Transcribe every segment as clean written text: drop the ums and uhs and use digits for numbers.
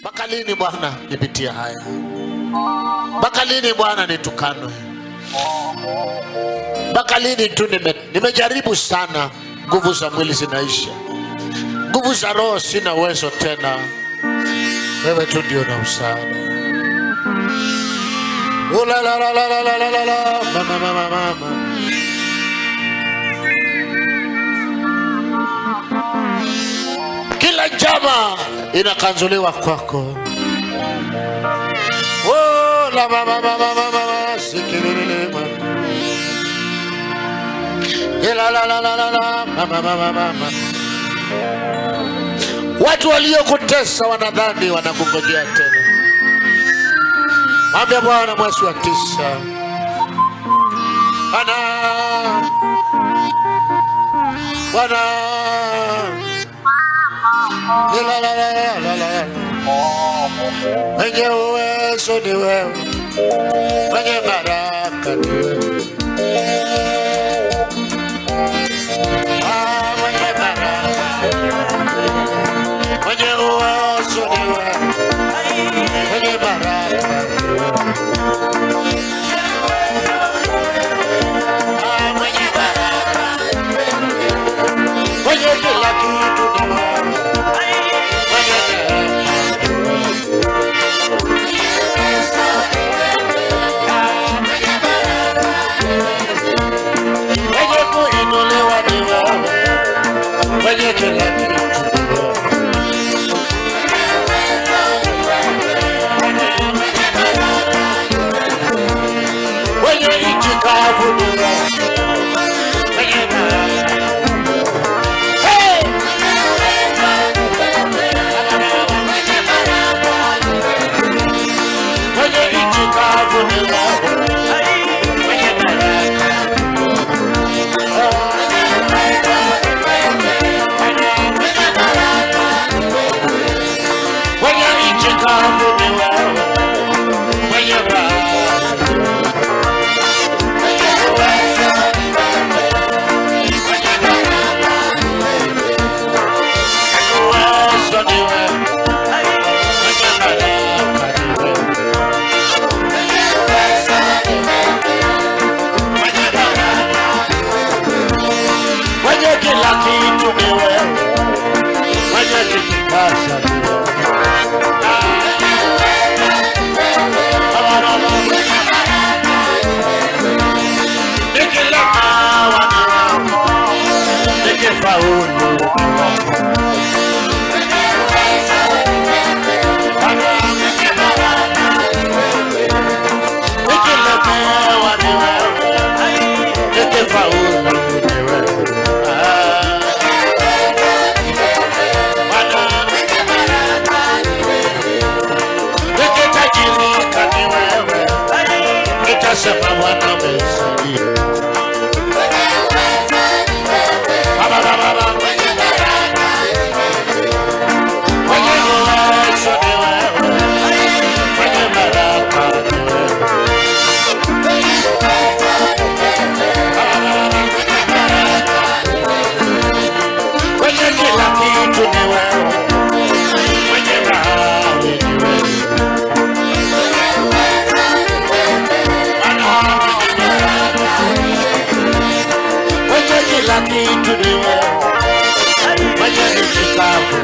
Mpaka lini Bwana nipitie haya? Mpaka lini Bwana nitukanwe? Mpaka lini tu nimejaribu sana, nguvu za mwili zinaisha, nguvu za roho sina uwezo tena. Wewe tu ndio na msaada. La la la la la la la la mama mama mama. Kila njama inakanzuliwa kwako. Oh la mama mama mama sikilele mama. La la la la la mama mama mama. Watu waliokutesa wanadhani wanakungojea tena. Mwambie Bwana mwezi wa 9. Bwana la la la la la. Mwenye uwezo ni wewe, mwenye baraka ni wewe. Mwenye baraka, mwenye uwezo ni wewe, mwenye baraka ni wewe. Mwenye baraka, mwenye kila kitu ni wewe. Mwenye kila kitu mwenye nchi kavu mwenye nchi kavu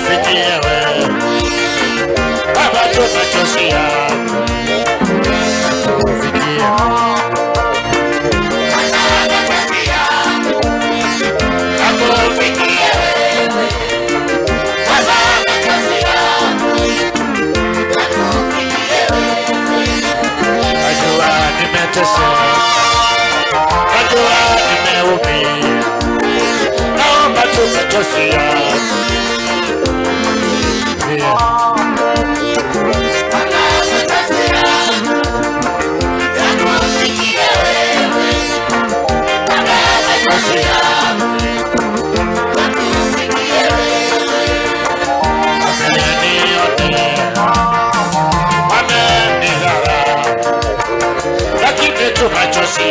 akufikie wewe. Baba tumachozi yako akufikie najua nimeumia, naomba tumachozi yako machozi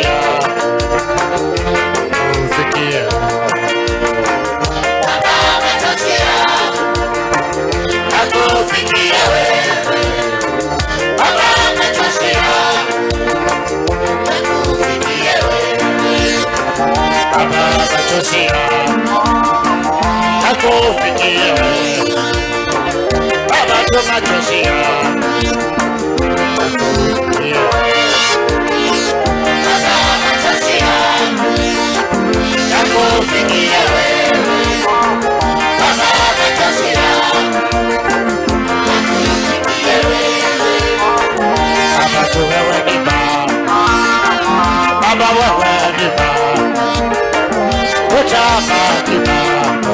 ufikie akufikie wewe. Baba machozi akufikie wewe. Baba machozi akufikie wewe. Baba machozi akufikie Baba wewe ni Baba, utabaki Baba.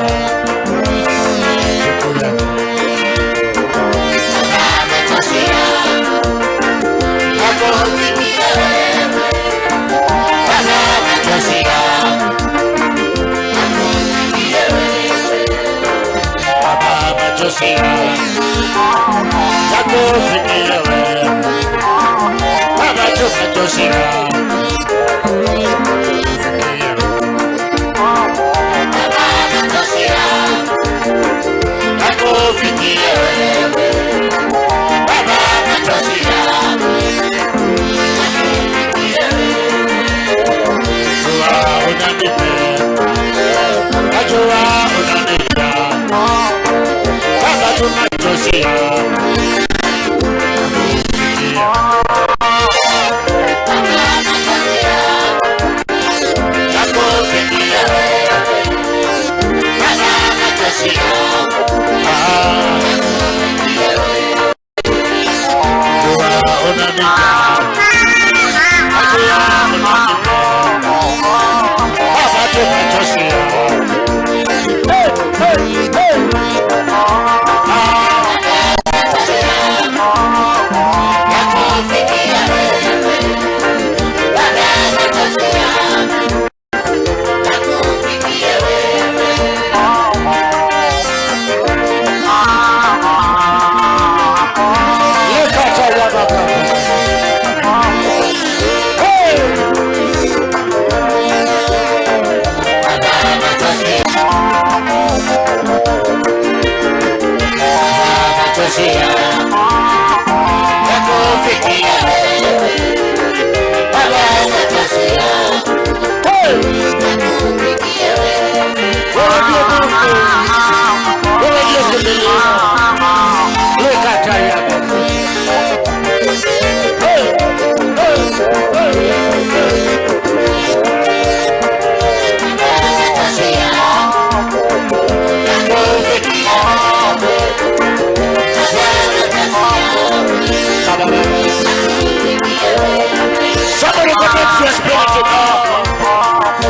Somebody connect your spirit to God.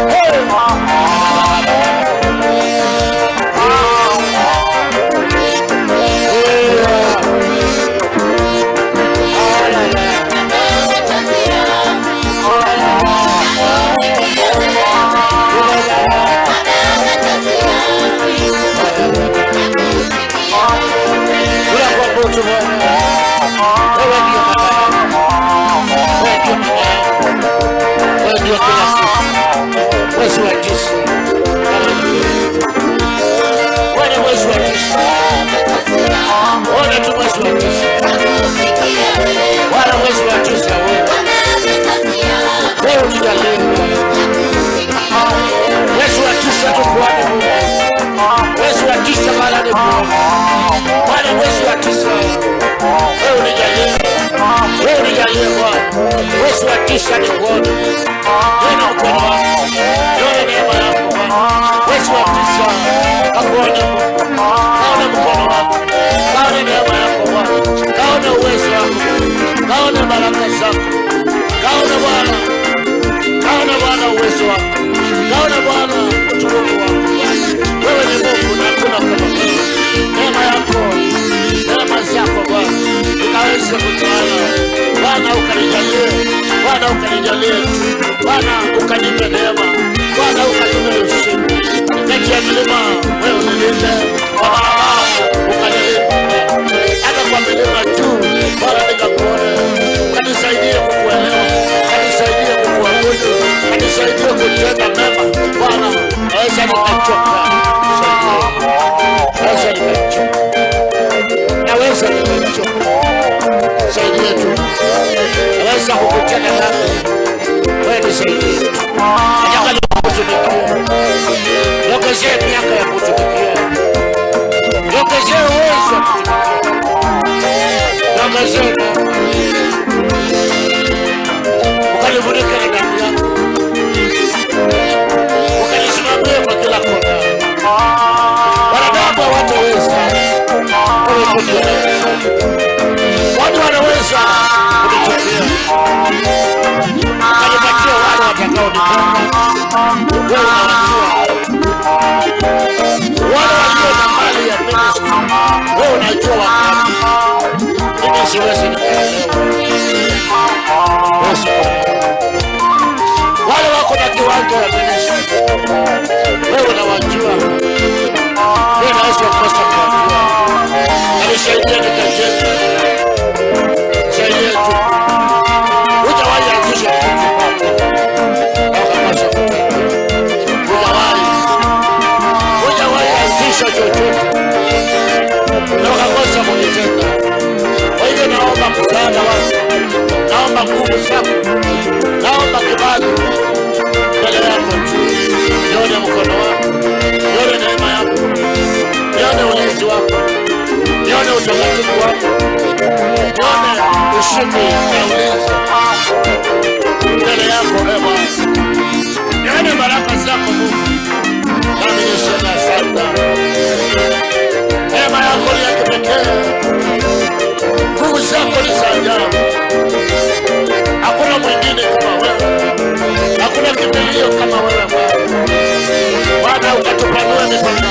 Yesu atisha tukuane Mungu. Yesu atisha malade Mungu. watisha ni kuona. Niona mkono wako. Niona neema yako Bwana. Wezi watisha akuone Mungu. Kaone mkono wako. Kaone neema yako Bwana. Kaone uwezo wako. Kaone baraka zako. Kaone Bwana. Kaone Bwana uwezo wako. Kaone Bwana utukufu wako. Wewe ni Mungu na hakuna kama wewe. Neema yako, neema zako Bwana, ukaweze kutawala. Bwana ukanijalie, Bwana ukanijalie, Bwana ukanipe neema, Bwana ukanipe ushindi. Kati ya milima wewe unilinde, Bwana ukanilinde. Hata kwa milima juu Bwana nikakuone. Kanisaidie kukuelewa, kanisaidie kukuabudu, kanisaidie kutenda mema. Bwana naweza nikachoka, naweza nikachoka, naweza nikachoka. Saidia tu, naweza kukutenda nami. Wewe nisaidie tu. Nataka nikutumikie. Niongezee miaka ya kutumikia. Niongezee uwezo wa kutumikia. Niongezee neema. Ukanifunike na damu yako. Ukanisimamie kwa kila kona. Wanadamu hawataweza. Wewe kuniweza. Watu wanaweza kunichukia. Ukanipatia wale watakaonipenda. Wewe unawajua. Wale walio na mali ya ministry. Wewe unajua wakati. Mimi siwezi nikaelewa. Wale wako na kiwanja ya ministry. Wewe unawajua. Wewe naweza kukosa kuwajua. Alisaidia nikajenga. Saidia tu. Hujawahi anzisha kitu kwako. Ukakosa kutenda. Hujawahi anzisha chochote. Na ukakosa kutenda. Kwa hivyo naomba msaada wako. Naomba nguvu zako. Naomba kibali. Mbele yako tu. Nione mkono wako. Nione neema yako. Nione ulinzi wako. Nione utakatifu wako. Nione ushindi na ulinzi mbele yako Bwana. Nione baraka zako Mungu. Nami niseme asante. Neema yako ni ya kipekee. Nguvu zako ni za ajabu. Hakuna mwingine kama wewe. Hakuna kimbilio kama wewe Bwana. Bwana ukatupanua mipaka.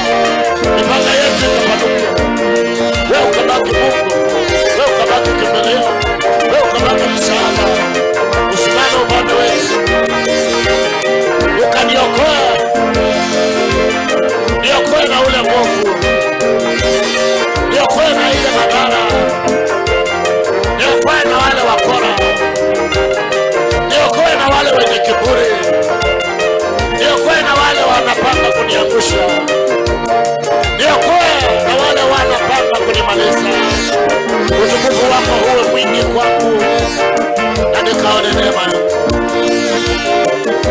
Mipaka yetu ikapanuka. Wewe ukabaki Mungu. Wewe ukabaki kimbilio. Wewe ukabaki msaada. Usimame upande wetu. Ukaniokoa. Niokoe na ule mwovu. Niokoe na ile madhara. Niokoe na wale wakora. Niokoe na wale wenye kiburi. Niokoe na wale wanapanga kuniangusha. Niokoe na wale wanapanga kunimaliza. Utukufu wako uwe mwingi kwangu. Na nikaone neema yako.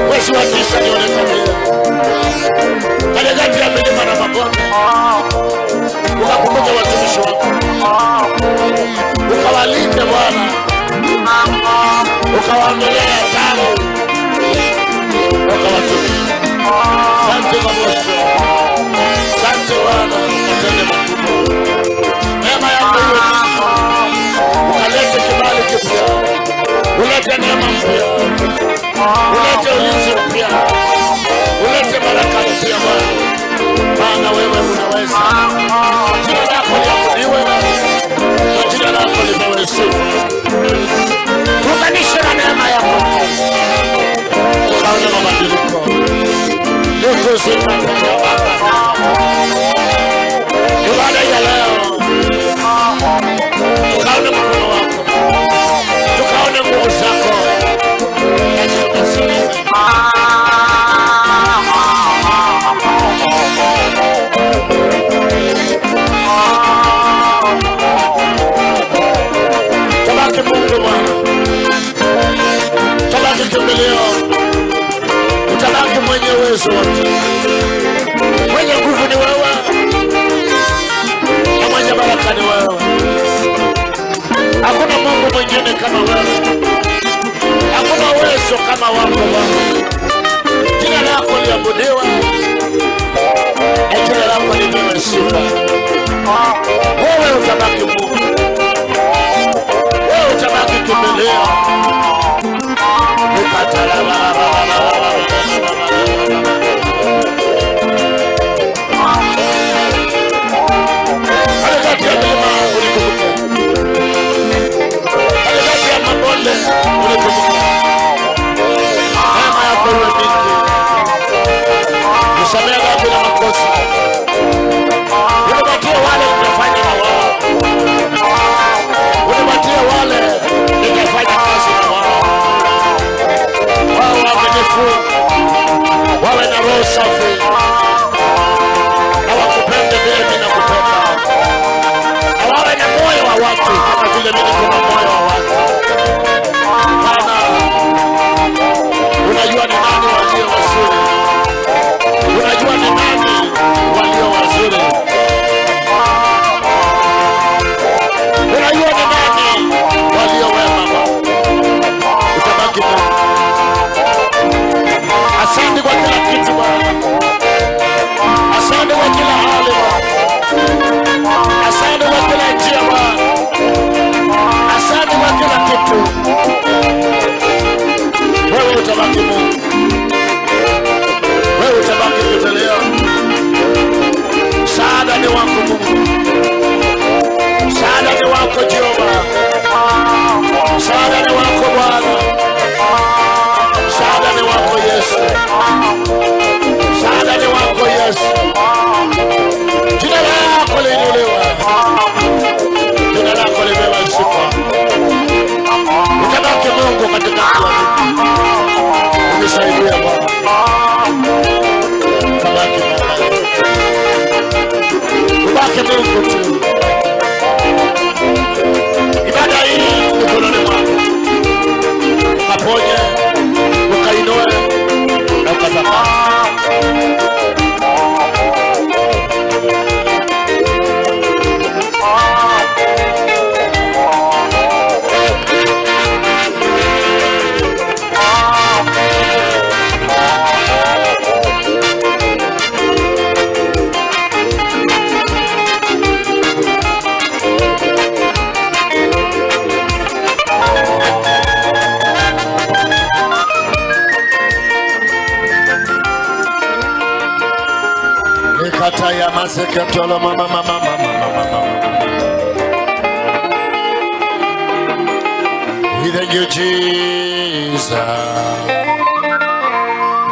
Mwezi wa 9 nionekane. Katikati ya milima na mabonde. Ukakumbuke watumishi wako. Ukawalinde Bwana. Ukawaondolee tabu. Ukawatumie. Asante Baba. Asante Bwana. utabaki Mungu. Wewe utabaki kimbilio. Katikati ya milima unikumbuke. Katikati ya mabonde unikumbuke. Neema yako iwe mingi. Nisamehe dhambi na makosa. Unipatie wale nitafanya na wao. Unipatie wale nitafanya kazi na wao. Wawe waaminifu, wawe na roho safi, na wakupende vile mimi nakupenda, na wawe na moyo wa watu kama vile mimi niko na moyo wa watu. Bwana, unajua ni nani walio wazuri, unajua ni nani walio wazuri, unajua ni nani walio wema. Utabaki Mungu. Asante kwa kila kitu Bwana. Asante kwa kila hali Bwana. Asante kwa kila njia Bwana. Asante kwa kila kitu. Wewe utabaki Mungu. Wewe utabaki kimbilio. Msaada ni wako Mungu. Msaada ni wako Jehova. Msaada ni wako Bwana. Msaada ni wako Yesu. Msaada ni wako Yesu. Jina lako liinuliwe. Jina lako lipewe sifa. Utabaki Mungu katika kila kitu. Unisaidie Bwana. Utabaki Mungu. Ubaki Mungu tu. Ibada hii mikononi mwako. Ukaponye, ukainue na ukatapata. Kataya masekatolo mama. We thank you, Jesus.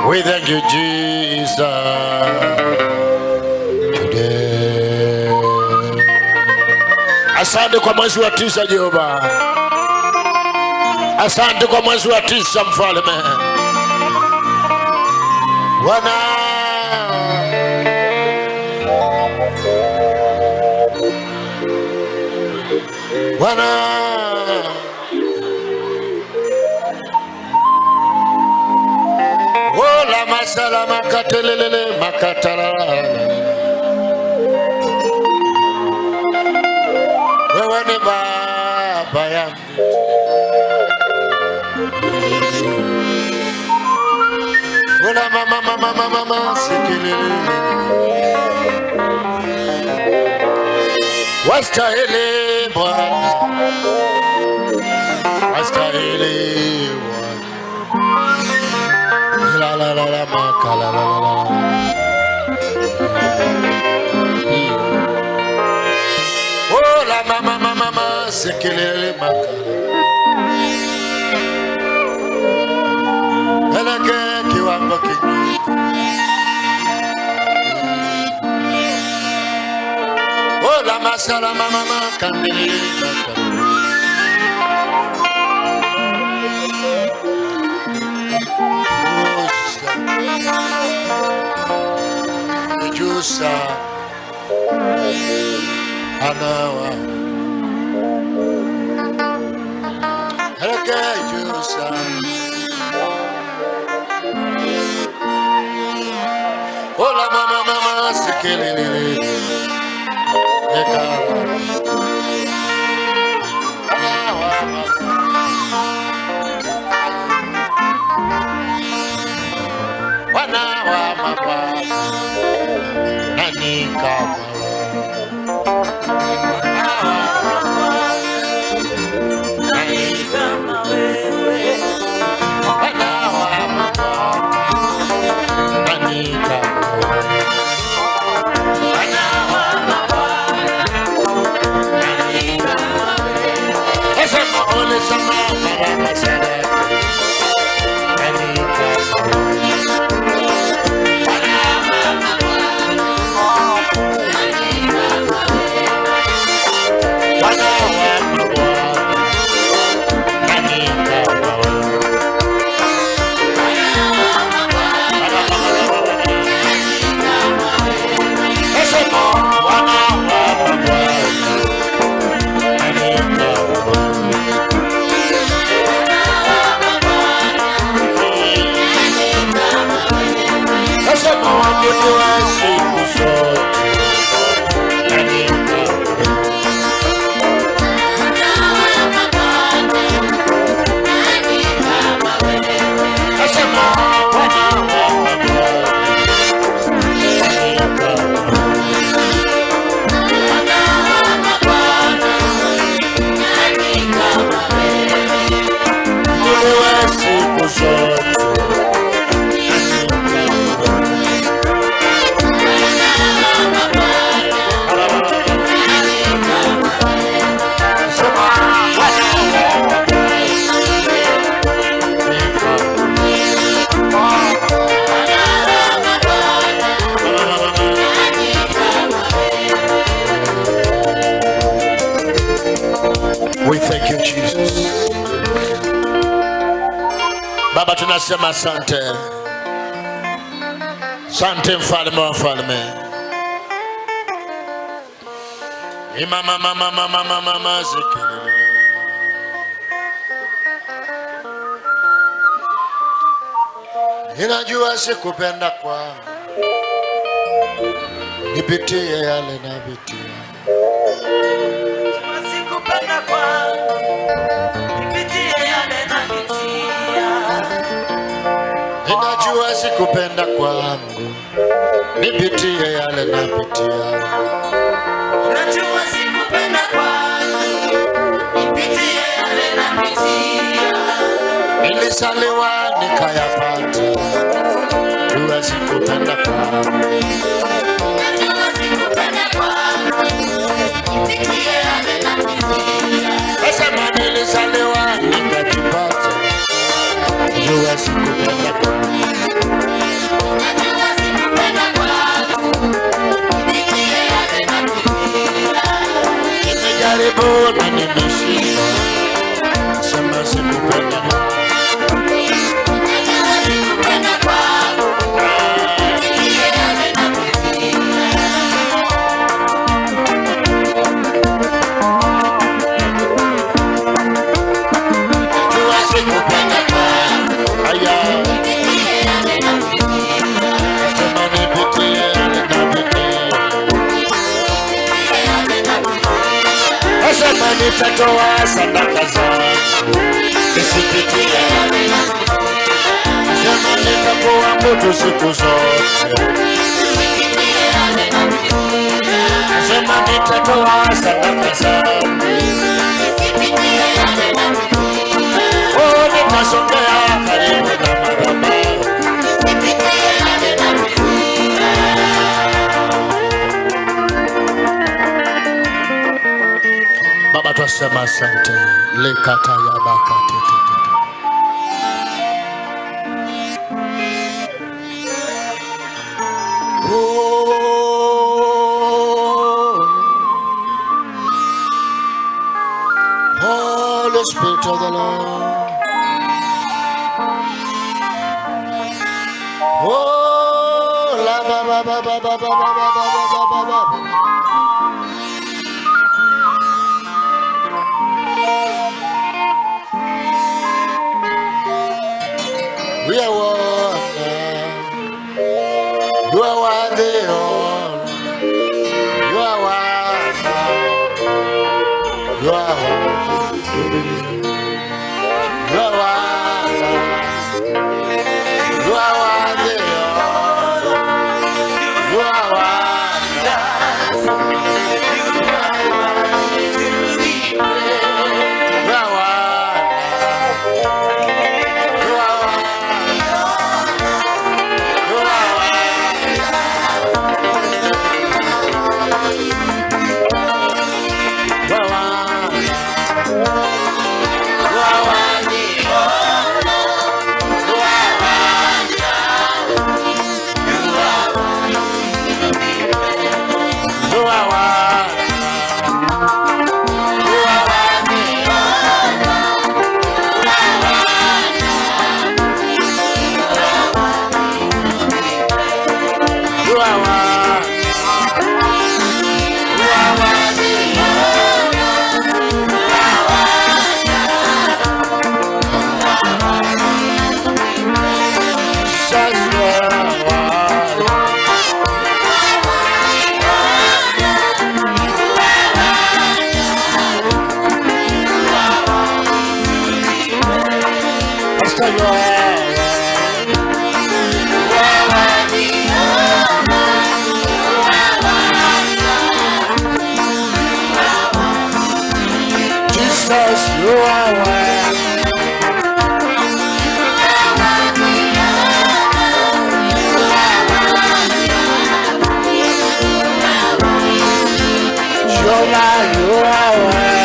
We thank you, Jesus. Today. Asante kwa mwezi wa 9 Jehova. Asante kwa mwezi wa 9 Mfalme. Bwana Bwana, ola masala makatelele makatala. Wewe ni baba yangu. Ola mama sikilele. Wastahili Bwana, wastahili Bwana. La makala la. Oh la mama sekelele makala. Eleke kiwango kingi. Oh la masala mama kandili makala. Jusa anawa Eleke jusa Ola mama sekelele Nekala Wanawa mama Nani kama tunasema asante. Asante mfalme wa falme. Mama zikili. Ninajua sikupenda kwangu, nipitie yale napitia. Sikupenda kwangu, nipitie yale napitia. Ninajua sikupenda kwangu, nipitie yale napitia. Ninajua sikupenda kwangu, nipitie yale napitia. Nilisaliwa nikayapata, najua sikupenda kwangu. Ninajua sikupenda kwangu, nipitie yale napitia. Nasema nilisaliwa nikajipata, najua sikupenda kwangu. Ninajua sikupenda kwangu, nipitie yale napitia. Nimejaribu na nimeshinda, nasema sikupenda kwangu. Nitatoa sadaka zangu nisipitie, sema nitakuabudu siku zote, sema nitatoa sadaka zangu nisipitie, oh nitasongea karibu na madhabahu. Baba twasema asante, lekata ya bakate. Holy Spirit of the Lord, oh la ba ba ba ba ba ba ba ba ba. We are one. You are worthy, Lord. You are worthy. You are worthy. You are worthy. You are worthy, Lord. You are worthy. You are worthy to be praised. You are worthy. You are worthy.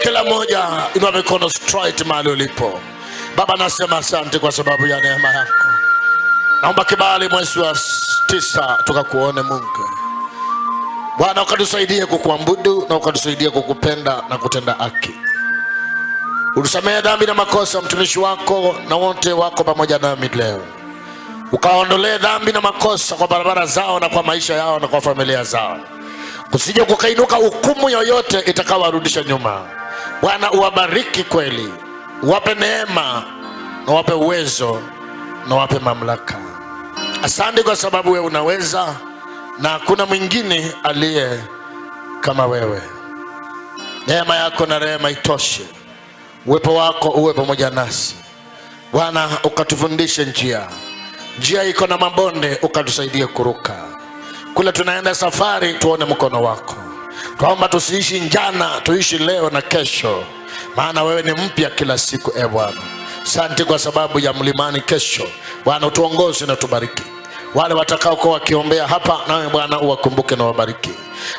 kila mmoja inua mikono straight mahali ulipo. Baba, nasema asante kwa sababu ya neema yako. Naomba kibali mwezi wa 9 tukakuone Mungu. Bwana, ukatusaidie kukuabudu na ukatusaidie kukupenda na kutenda haki. Utusamehe dhambi na makosa mtumishi wako na wote wako pamoja nami leo. Ukaondolee dhambi na makosa kwa barabara zao na kwa maisha yao na kwa familia zao. Usije kukainuka hukumu yoyote itakawarudisha nyuma. Bwana, uwabariki kweli. Uwape neema na uwape uwezo na uwape mamlaka. Asante kwa sababu wewe unaweza na hakuna mwingine aliye kama wewe. Neema yako na rehema itoshe. Uwepo wako uwe pamoja nasi. Bwana, ukatufundishe njia iko na mabonde, ukatusaidie kuruka. Kule tunaenda safari tuone mkono wako. Tuomba tusiishi jana, tuishi leo na kesho, maana wewe ni mpya kila siku. Bwana, asante kwa sababu ya mlimani kesho. Bwana, utuongoze na tubariki. Wale watakao kwa wakiombea hapa, nawe Bwana uwakumbuke na wabariki.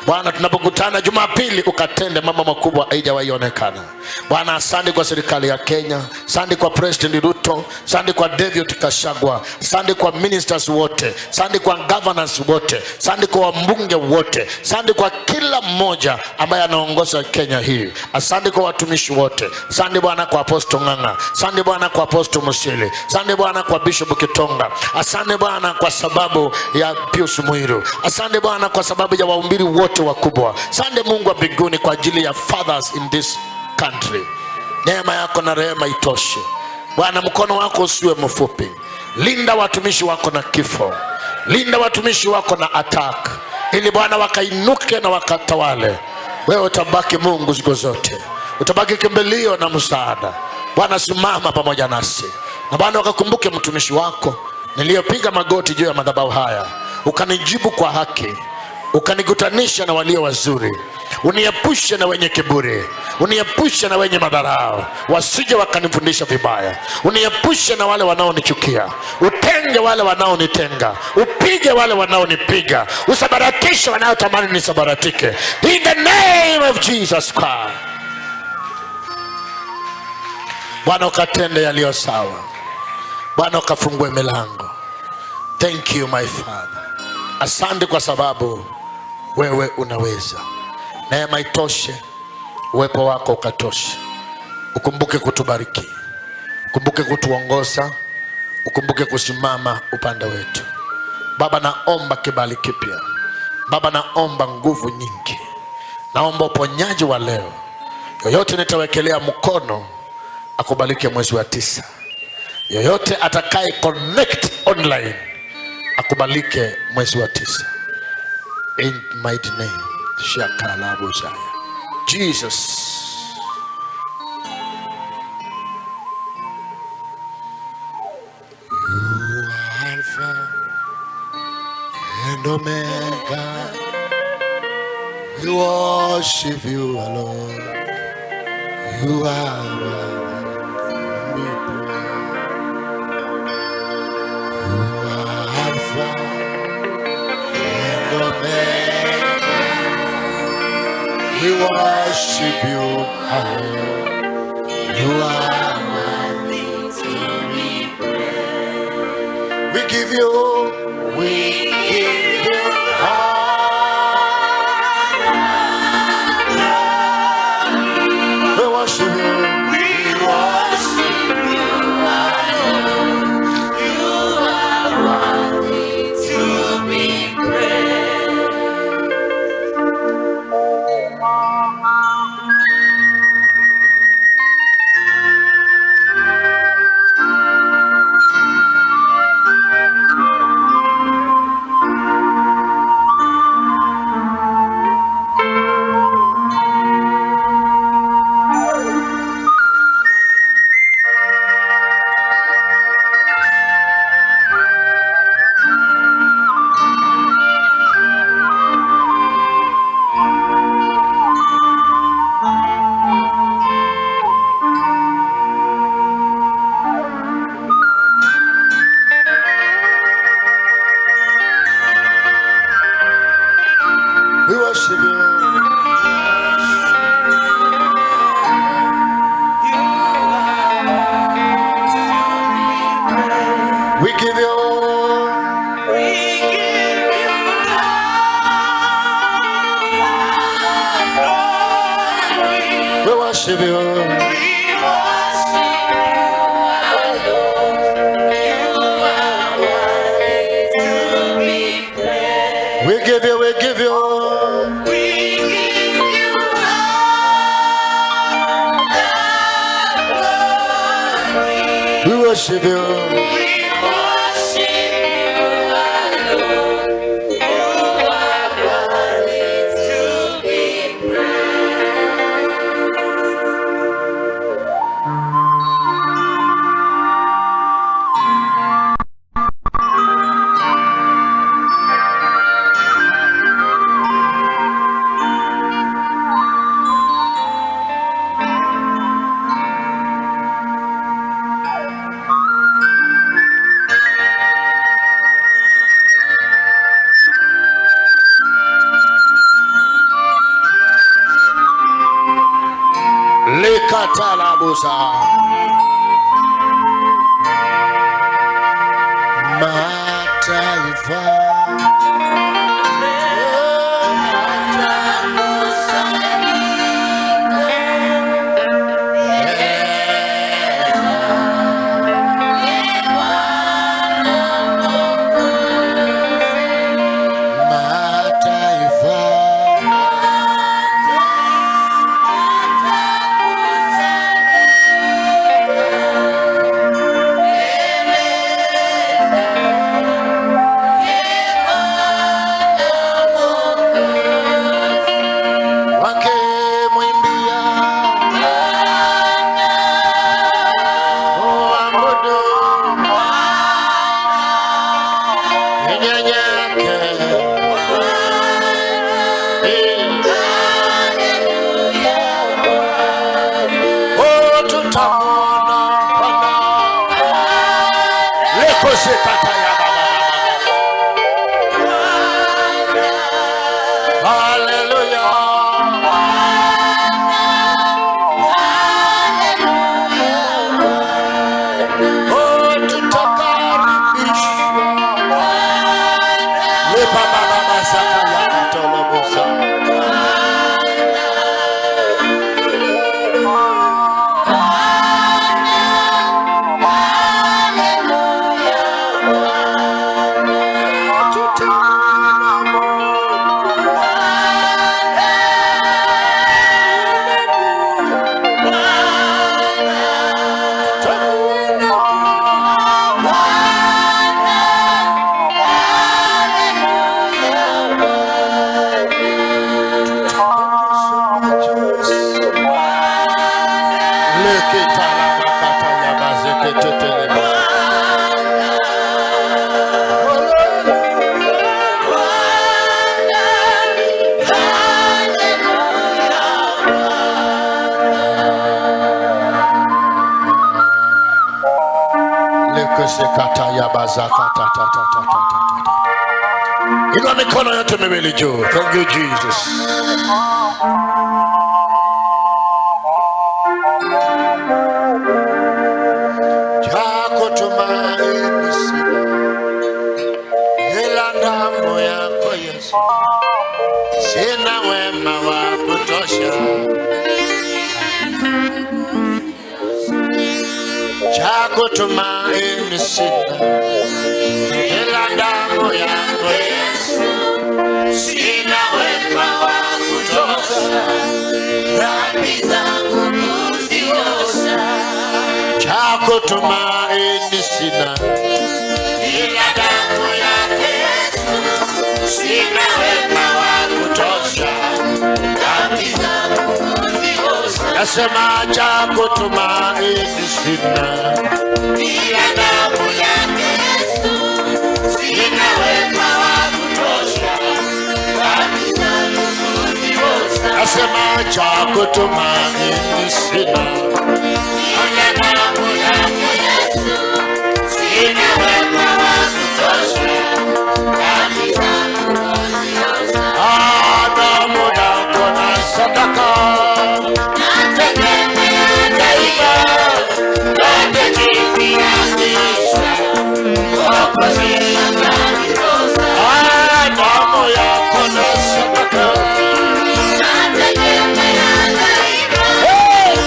Bwana, tunapokutana Jumapili ukatende mambo makubwa haijawahi onekana. Bwana, asante kwa serikali ya Kenya, asante kwa President Ruto, asante kwa David Kashagwa, asante kwa ministers wote, asante kwa governors wote, asante kwa wabunge wote, asante kwa kila mmoja ambaye anaongoza Kenya hii. Asante kwa watumishi wote. Asante Bwana kwa Apostle Nganga, asante Bwana kwa Apostle Musili, asante Bwana kwa Bishop Kitonga, asante Bwana kwa sababu ya Pius Muiru, asante Bwana kwa sababu ya waumbiri wote wakubwa. Asante Mungu wa mbinguni kwa ajili ya fathers in this country. Neema yako na rehema itoshe. Bwana, mkono wako usiwe mfupi. Linda watumishi wako na kifo. Linda watumishi wako na attack, ili Bwana wakainuke na wakatawale. Wewe utabaki Mungu siku zote. Utabaki kimbilio na msaada. Bwana, simama pamoja nasi. Na Bwana, wakakumbuke mtumishi wako niliyopiga magoti juu ya madhabahu haya. Ukanijibu kwa haki. Ukanikutanisha na walio wazuri. Uniepushe na wenye kiburi. Uniepushe na wenye madharau, wasije wakanifundisha vibaya. Uniepushe na wale wanaonichukia. Utenge wale wanaonitenga. Upige wale wanaonipiga. Usabaratishe wanaotamani nisabaratike. In the name of Jesus Christ. Bwana, ukatende yaliyo sawa. Bwana, ukafungue milango. Thank you my Father. Asante kwa sababu wewe unaweza. Neema itoshe. Uwepo wako ukatoshe. Ukumbuke kutubariki. Ukumbuke kutuongoza. Ukumbuke kusimama upande wetu. Baba, naomba kibali kipya. Baba, naomba nguvu nyingi. Naomba uponyaji wa leo. Yoyote nitawekelea mkono akubalike mwezi wa 9. Yoyote atakaye connect online akubalike mwezi wa 9. In mighty name. Shakalabu Zaya. Jesus. You are Alpha and Omega. We worship you alone. You are worthy. You are Alpha and Omega. We worship you alone. You are worthy to be praised. We give you worship you. We give you. We worship you. Lekatalabusa mataifa Inua mikono yote miwili juu. Thank you Jesus. Chako tumaini sina, ila damu yako Yesu. Sina wema wa kutosha, chako tumaini sina, ila damu yako Yesu. Sina wema wa kutosha, dhambi zangu kuziosha. Chako tumaini sina, ila damu yako Yesu. Sina wema wa kutosha, dhambi zangu kuziosha. Nasema chako tumaini sina, ila damu yako Yesu. Sina wema wa kutosha, dhambi zangu kuziosha. Nasema chako tumaini sina, ila damu yako Yesu. Sina wema wa kutosha, dhambi zangu kuziosha. Damu yako na sadaka nategemea daima, yote chini ya Kristo. Wokozi atanitosa. Damu yako na sadaka nategemea daima, yote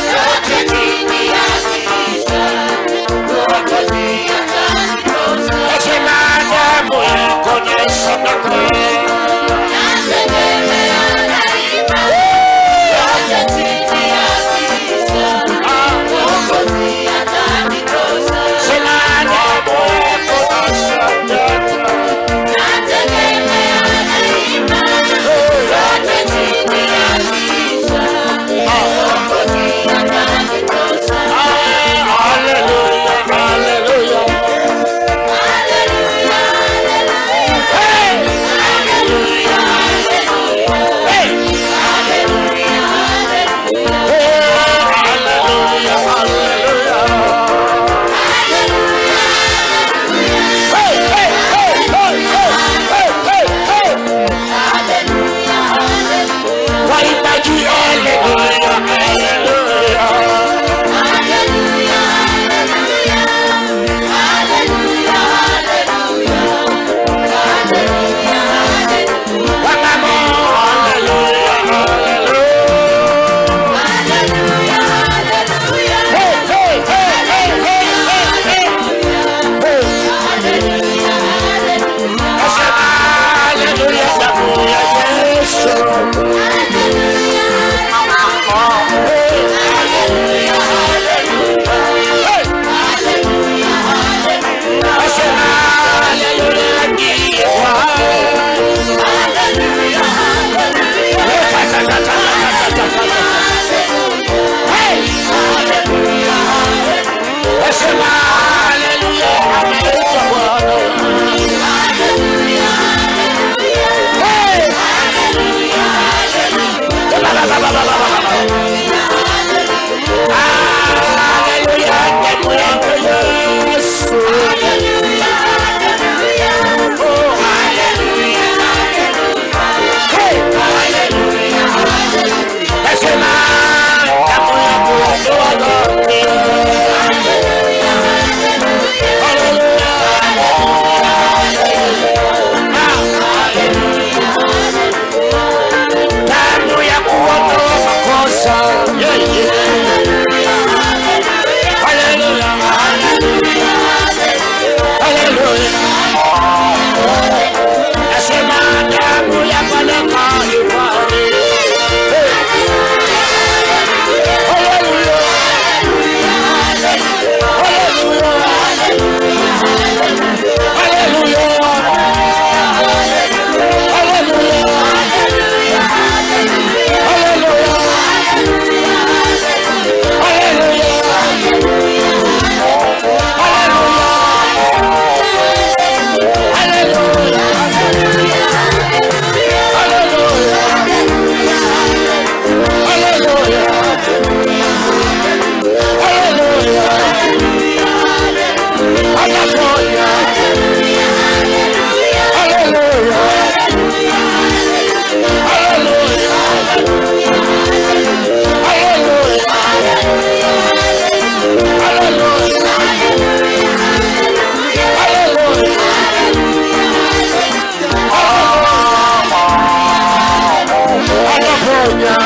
ponya.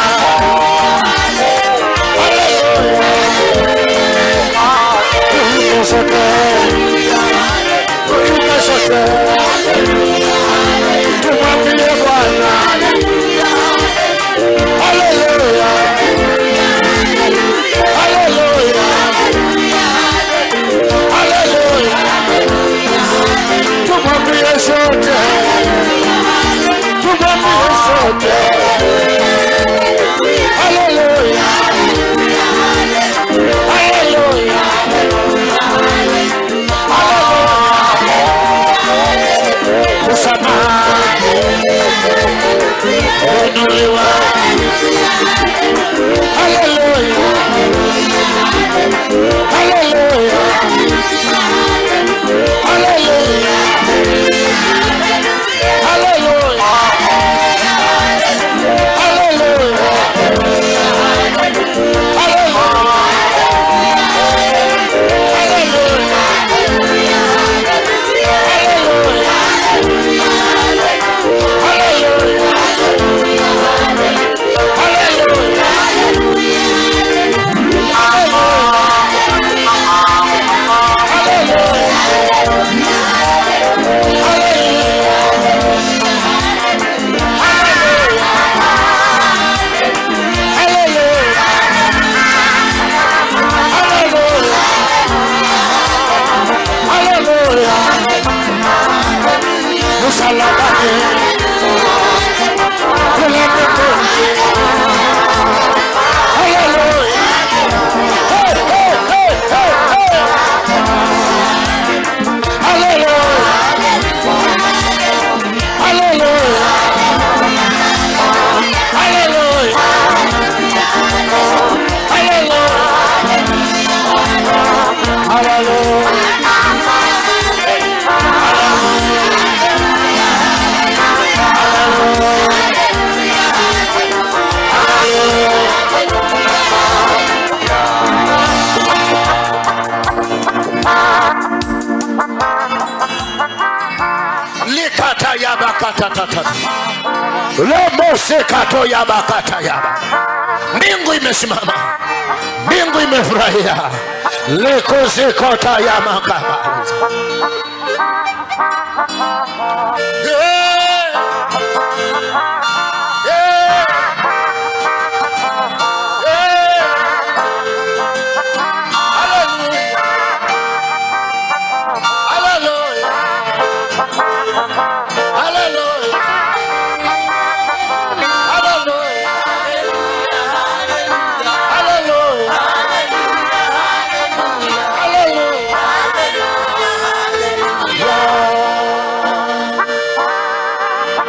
Tumwambie Bwana haleluya, haleluya, haleluya. Tumwambie sote, tumwambie sote haleluya, haleluya, msamaha uinuliwa. Haleluya, haleluya, haleluya, haleluya, haleluya, mbingu imesimama, mbingu imefurahia. Likusikota ya makaba.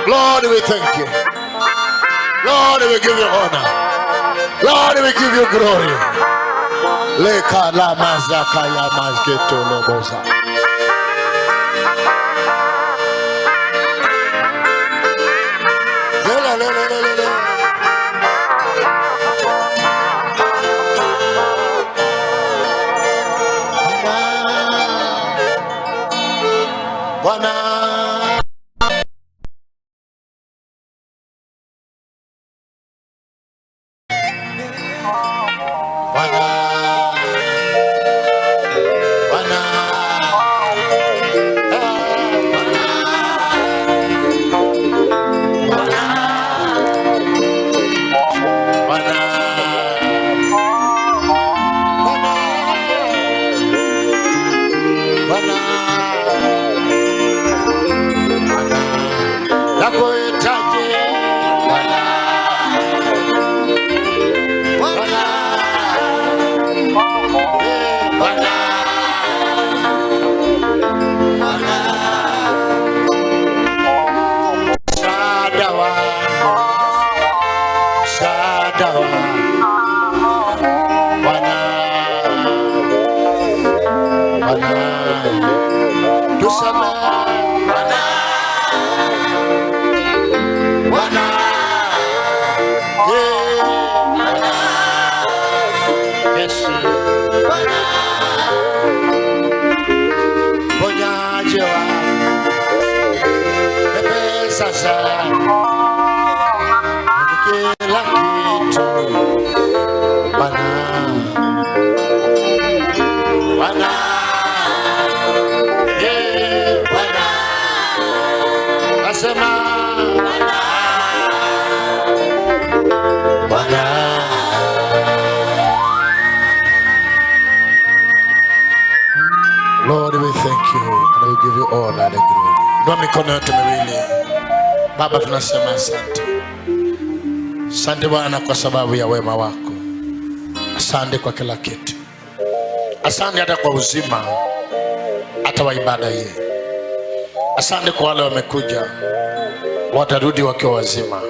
Lord, we thank you. Lord, we give you honor. Lord, we give you glory. Leka la mazaka ya mazketo loboza. Bwana kila kitu Bwana, Bwana, Bwana, nasema Bwana. Lord, we thank you and we give you all the glory. Nua mikono yote miwili. Baba, tunasema asante. Asante Bwana kwa sababu ya wema wako. Asante kwa kila kitu. Asante hata kwa uzima, hata wa ibada hii. Asante kwa wale wamekuja, watarudi wakiwa wazima.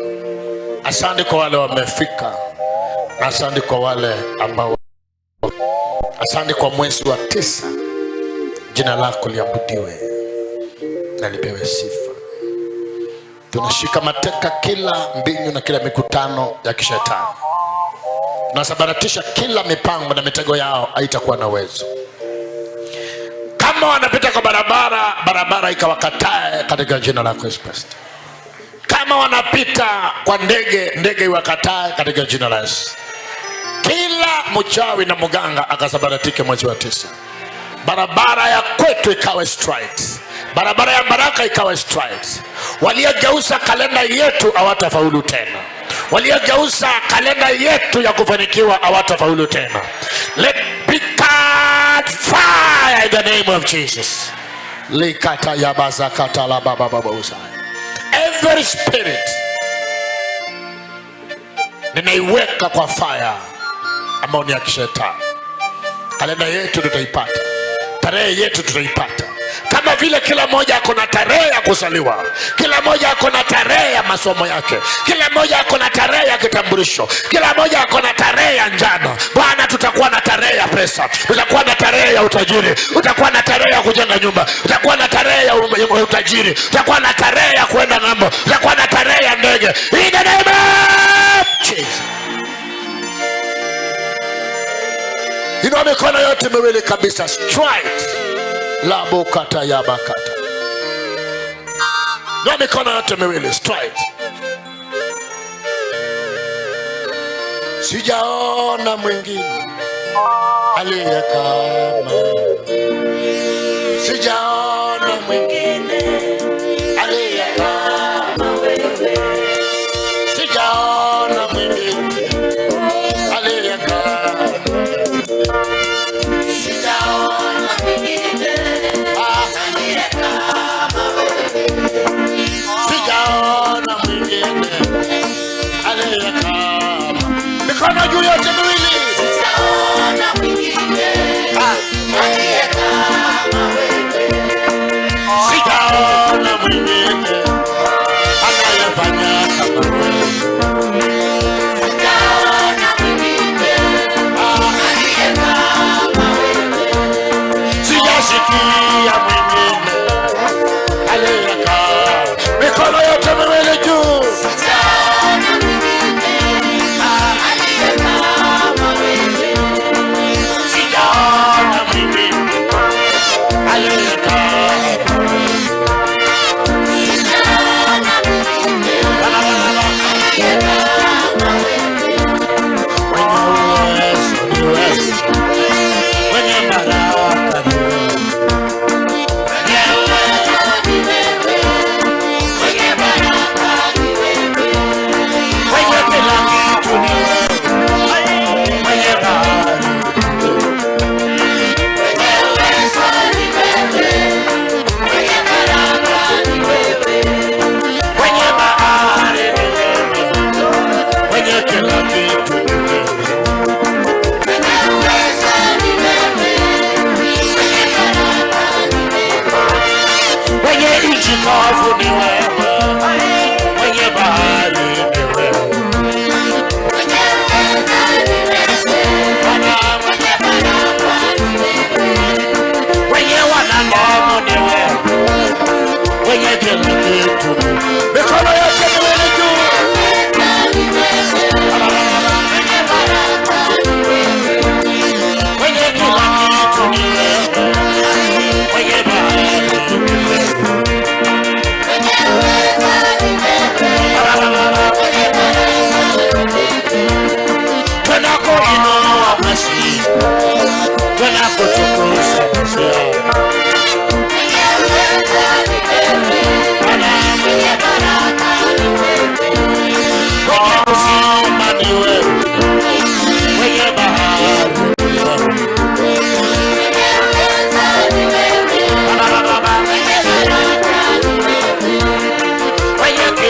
Asante kwa wale wamefika, na asante kwa wale ambao. Asante kwa mwezi wa 9. Jina lako liabudiwe na lipewe sifa. Tunashika mateka kila mbinyu na kila mikutano ya kishetani. Tunasabaratisha kila mipango na mitego yao, haitakuwa na uwezo. Kama wanapita kwa barabara, barabara ikawakatae katika jina lako Yesu Kristo. Kama wanapita kwa ndege, ndege iwakatae katika jina la Yesu. Kila mchawi na mganga akasabaratike mwezi wa 9. Barabara ya kwetu ikawe straight. Barabara ya baraka ikawe straight. Waliogeuza kalenda yetu hawatafaulu tena. Waliogeuza kalenda yetu ya kufanikiwa hawatafaulu tena. Let be cut fire in the name of Jesus. Likata ya bazakata la baba baba usai. Every spirit ninaiweka kwa fire ambao ni ya kishetani. Kalenda yetu tutaipata. Tarehe yetu tutaipata. Kama vile kila moja ako na tarehe ya kuzaliwa, kila moja ako na tarehe ya masomo yake, kila moja ako na tarehe ya kitambulisho, kila moja ako na tarehe ya njano. Bwana, tutakuwa na tarehe ya pesa, tutakuwa na tarehe ya utajiri, utakuwa na tarehe ya kujenga nyumba, utakuwa na tarehe ya utajiri, utakuwa na tarehe ya kuenda ng'ambo, utakuwa na tarehe ya ndege. In the name of Jesus. Inua mikono yote miwili kabisa straight. La bokata ya bakata. Inua mikono yote miwili straight. Sijaona mwingine aliye kama. Sijaona mwingine aliye kama wewe. Sijaona mwingine aliye kama. Sijaona mwingine aliye kama wewe. Sijaona mwingine aliye kama. Mikono juu yote miwili. Sijaona mwingine aliye kama wewe.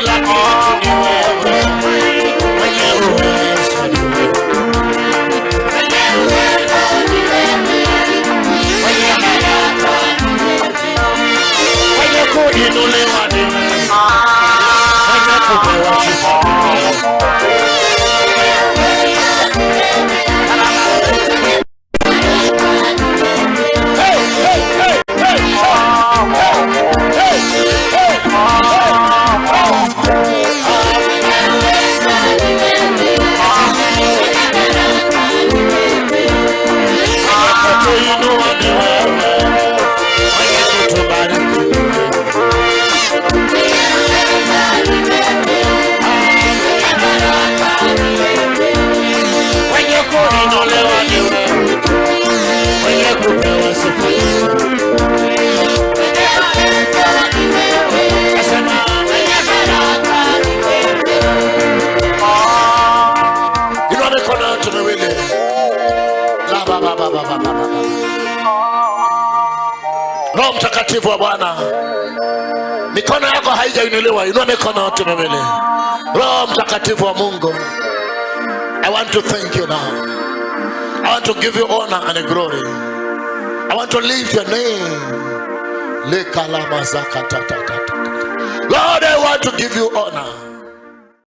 kila kitu ni wewe, mwenye uwezo ni wewe, mwenye kuinuliwa ni wewe, mwenye kupewa sifa. Roho Mtakatifu wa Bwana, mikono yako haijainuliwa, inua mikono yote miwili. Roho Mtakatifu wa Mungu, I want to thank you now. I want to give you honor and glory. I want to lift your name. Lord, I want to give you honor.